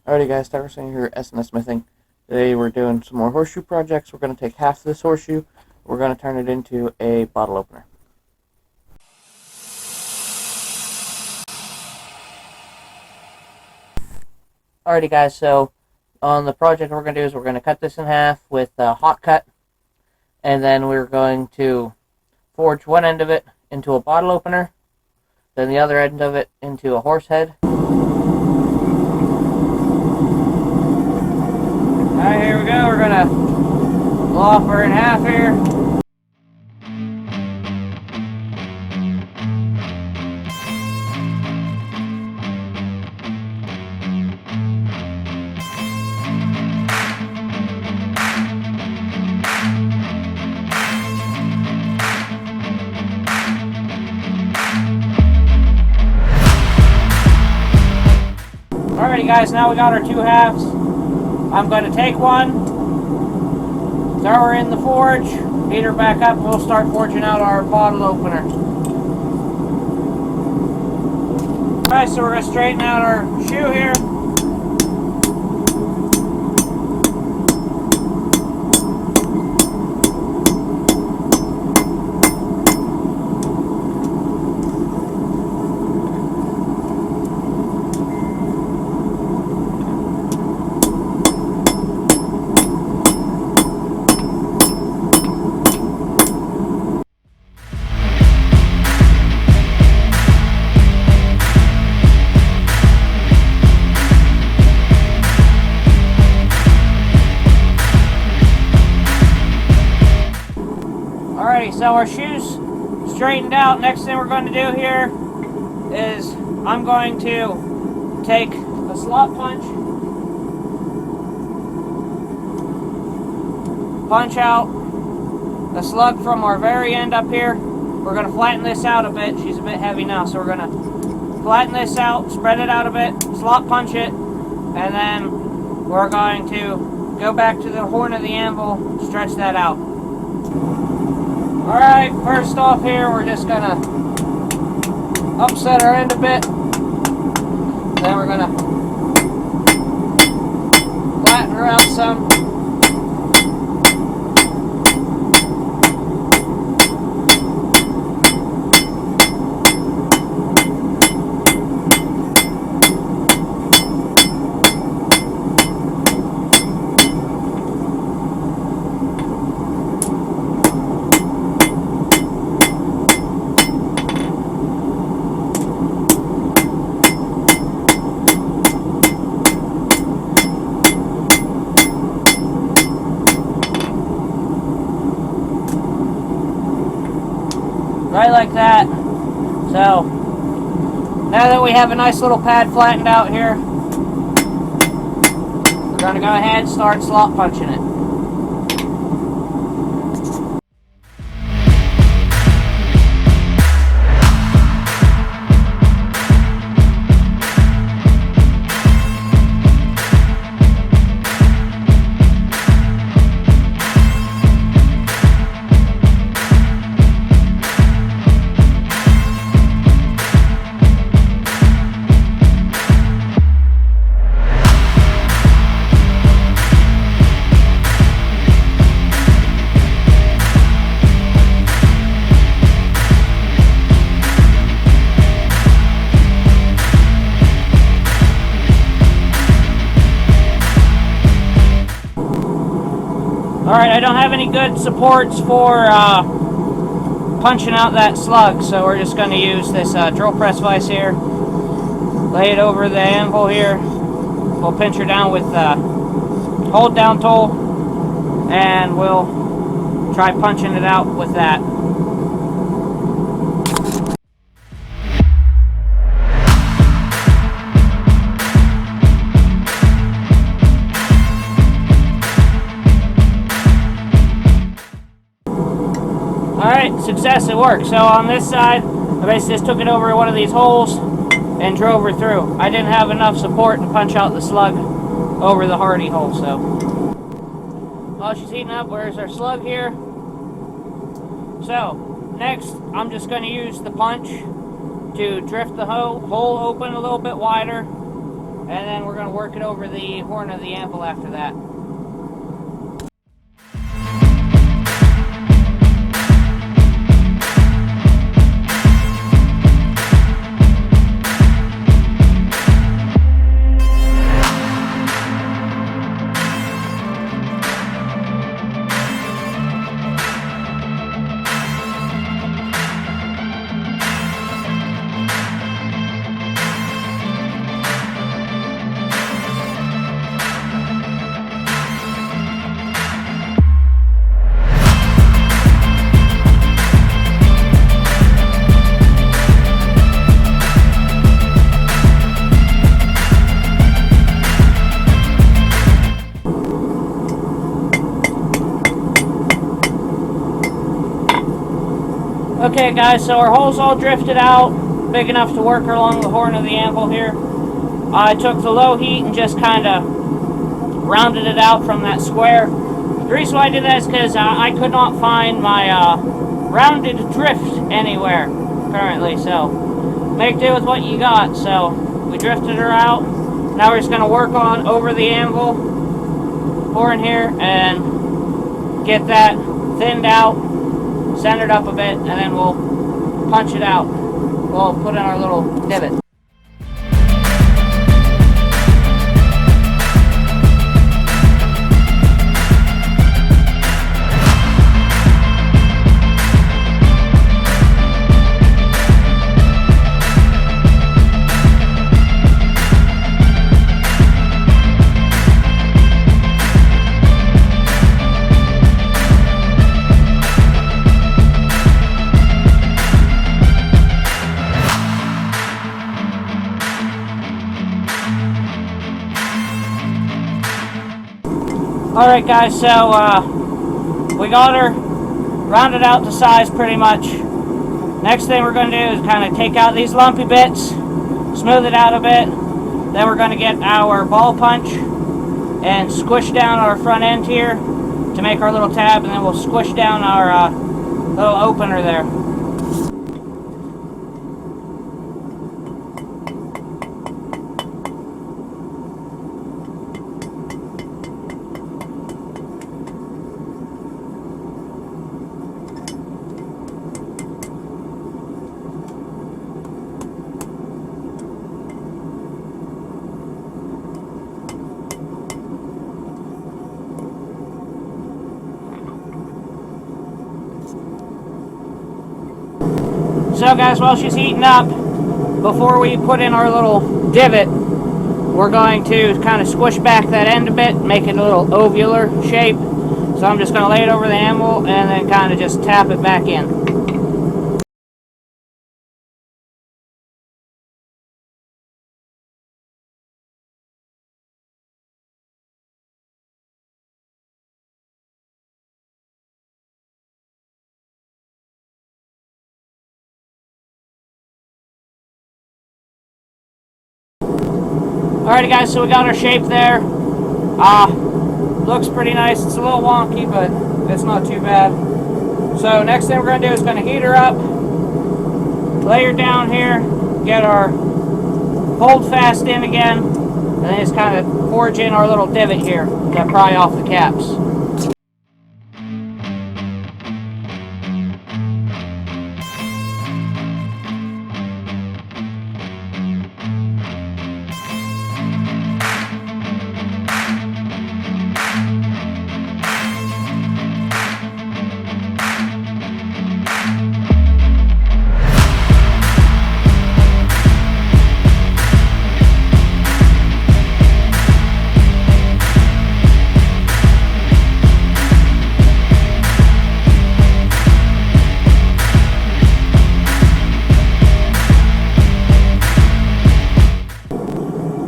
Alrighty guys, Tyler here, S&S Smithing. Today we're doing some more horseshoe projects. We're going to take half of this horseshoe, we're going to turn it into a bottle opener. Alrighty guys, so on the project we're going to do is we're going to cut this in half with a hot cut, and then we're going to forge one end of it into a bottle opener, then the other end of it into a horse head. Alright, here we go. We're going to lop her in half here. Alrighty guys, now we got our two halves. I'm going to take one, throw her in the forge, heat her back up, and we'll start forging out our bottle opener. Alright, so we're going to straighten out our shoe here. Alrighty, so our shoes straightened out. Next thing we're going to do here is I'm going to take a slot punch out the slug from our very end up here. We're going to flatten this out a bit. She's a bit heavy now, so we're going to flatten this out, spread it out a bit, slot punch it, and then we're going to go back to the horn of the anvil, stretch that out. Alright, first off here, we're just going to upset our end a bit. Then we're going to flatten her out some. Right like that. So, now that we have a nice little pad flattened out here, we're going to go ahead and start slot punching it. Alright, I don't have any good supports for punching out that slug, so we're just going to use this drill press vise here. Lay it over the anvil here. We'll pinch her down with the hold down tool, and we'll try punching it out with that. Alright, success, it worked. So on this side, I basically just took it over one of these holes and drove her through. I didn't have enough support to punch out the slug over the hardy hole, so. While she's heating up, where's our slug here? So, next, I'm just going to use the punch to drift the hole open a little bit wider, and then we're going to work it over the horn of the anvil after that. Okay guys, so our hole's all drifted out, big enough to work along the horn of the anvil here. I took the low heat and just kind of rounded it out from that square. The reason why I did that is because I could not find my rounded drift anywhere currently, so make do with what you got. So we drifted her out. Now we're just going to work on over the anvil horn here and get that thinned out, centered up a bit, and then we'll punch it out. We'll put in our little divot. Alright guys, so we got her rounded out to size pretty much. Next thing we're going to do is kind of take out these lumpy bits, smooth it out a bit. Then we're going to get our ball punch and squish down our front end here to make our little tab, and then we'll squish down our little opener there. So guys, while she's heating up, before we put in our little divot, we're going to kind of squish back that end a bit, make it a little ovular shape. So I'm just going to lay it over the anvil and then kind of just tap it back in. Alrighty guys, so we got our shape there. Looks pretty nice. It's a little wonky, but it's not too bad. So next thing we're going to do is going to heat her up, lay her down here, get our hold fast in again, and then just kind of forge in our little divot here to pry off the caps.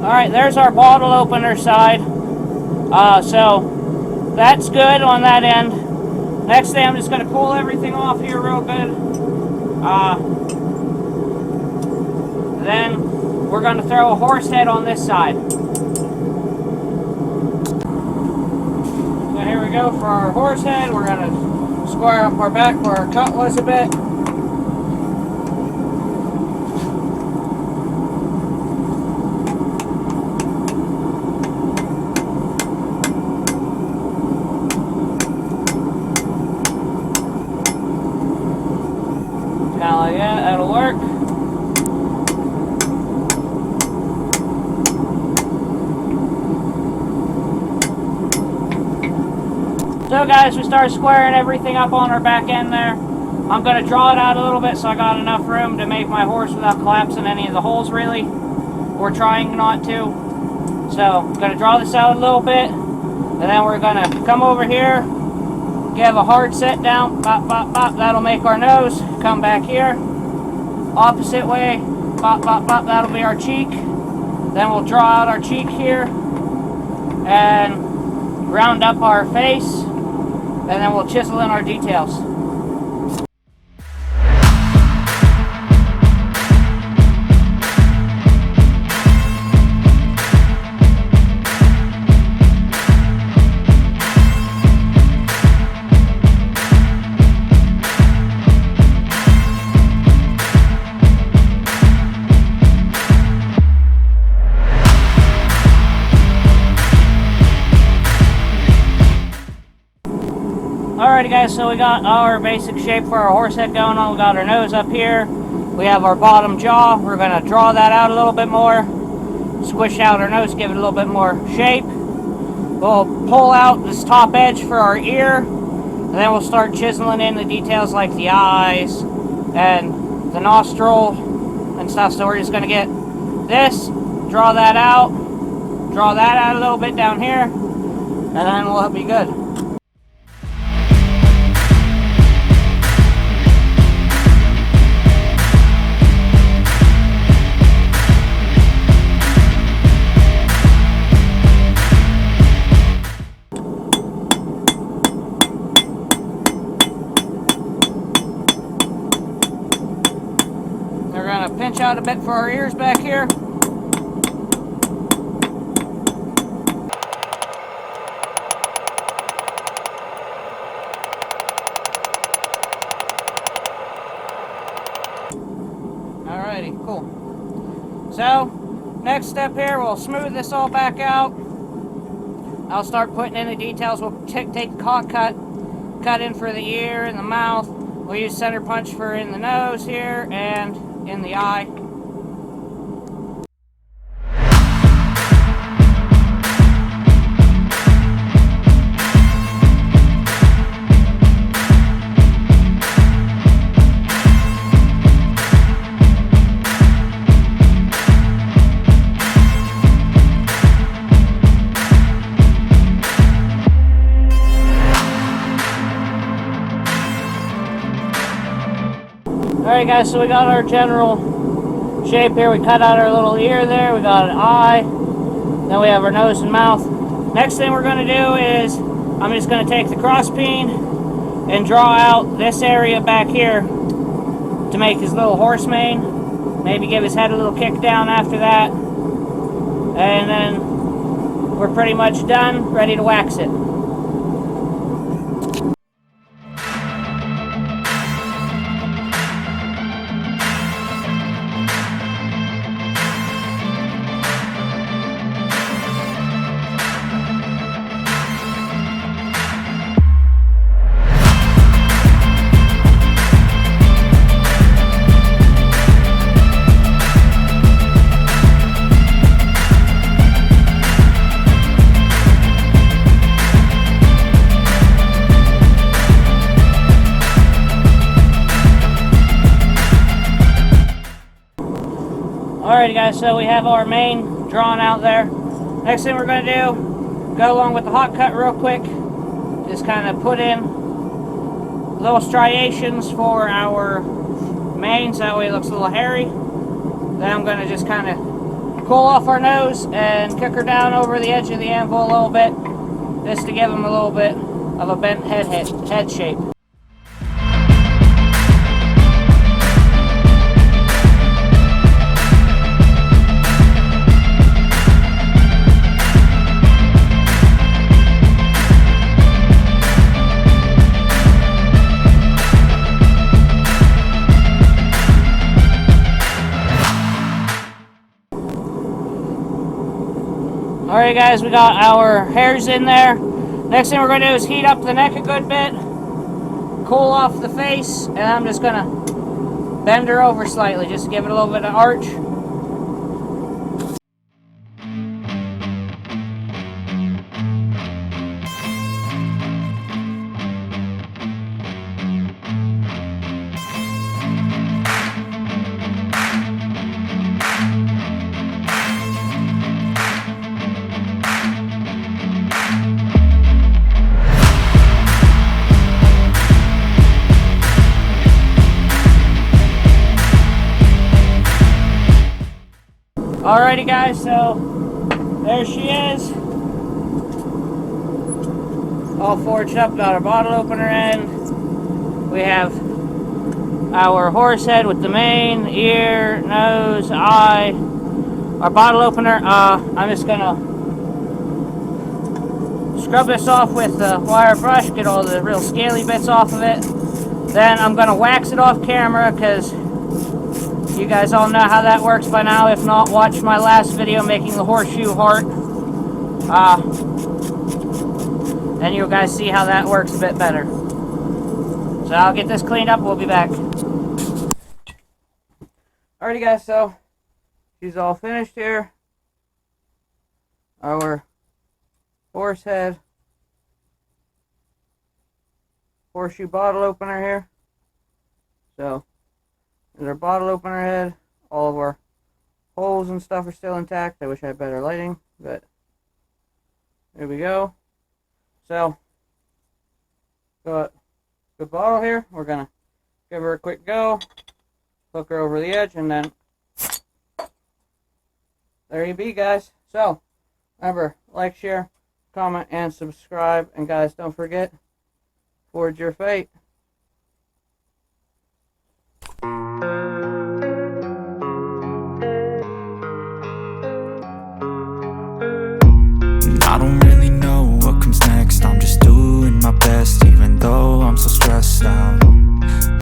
Alright, there's our bottle opener side. So that's good on that end. Next thing, I'm just going to pull everything off here real good. Then we're going to throw a horse head on this side. So here we go for our horse head. We're going to square up our back where our cut was a bit. So guys, we started squaring everything up on our back end there. I'm going to draw it out a little bit so I got enough room to make my horse without collapsing any of the holes really. We're trying not to. So I'm going to draw this out a little bit, and then we're going to come over here, give a hard set down, bop, bop, bop. That'll make our nose. Come back here, opposite way, bop, bop, bop. That'll be our cheek. Then we'll draw out our cheek here and round up our face, and then we'll chisel in our details. Alrighty guys, so we got our basic shape for our horse head going on. We got our nose up here. We have our bottom jaw. We're going to draw that out a little bit more. Squish out our nose, give it a little bit more shape. We'll pull out this top edge for our ear. And then we'll start chiseling in the details like the eyes and the nostril and stuff. So we're just going to get this, draw that out a little bit down here, and then we'll be good. We're going to pinch out a bit for our ears back here. Alrighty, cool. So, next step here, we'll smooth this all back out. I'll start putting in the details. We'll take the hot cut in for the ear and the mouth. We'll use center punch for in the nose here and in the eye. Alright guys, so we got our general shape here. We cut out our little ear there, we got an eye, then we have our nose and mouth. Next thing we're going to do is, I'm just going to take the cross peen and draw out this area back here to make his little horse mane. Maybe give his head a little kick down after that. And then we're pretty much done, ready to wax it. Alrighty guys, so we have our mane drawn out there. Next thing we're going to do, go along with the hot cut real quick. Just kind of put in little striations for our mane so that way it looks a little hairy. Then I'm going to just kind of pull off our nose and kick her down over the edge of the anvil a little bit, just to give him a little bit of a bent head shape. Alright guys, we got our hairs in there. Next thing we're going to do is heat up the neck a good bit, cool off the face, and I'm just going to bend her over slightly, just to give it a little bit of arch. Alrighty guys, so there she is. All forged up, got our bottle opener end. We have our horse head with the mane, ear, nose, eye. Our bottle opener, I'm just gonna scrub this off with a wire brush, get all the real scaly bits off of it. Then I'm gonna wax it off camera because you guys all know how that works by now. If not, watch my last video making the horseshoe heart. Then you guys see how that works a bit better. So I'll get this cleaned up, we'll be back. Alrighty guys, so she's all finished here. Our horse head horseshoe bottle opener here. So there's our bottle opener head. All of our holes and stuff are still intact. I wish I had better lighting, but there we go. So got the bottle here. We're gonna give her a quick go, hook her over the edge, and then there you be, guys. So remember, like, share, comment, and subscribe. And guys, don't forget, forge your fate.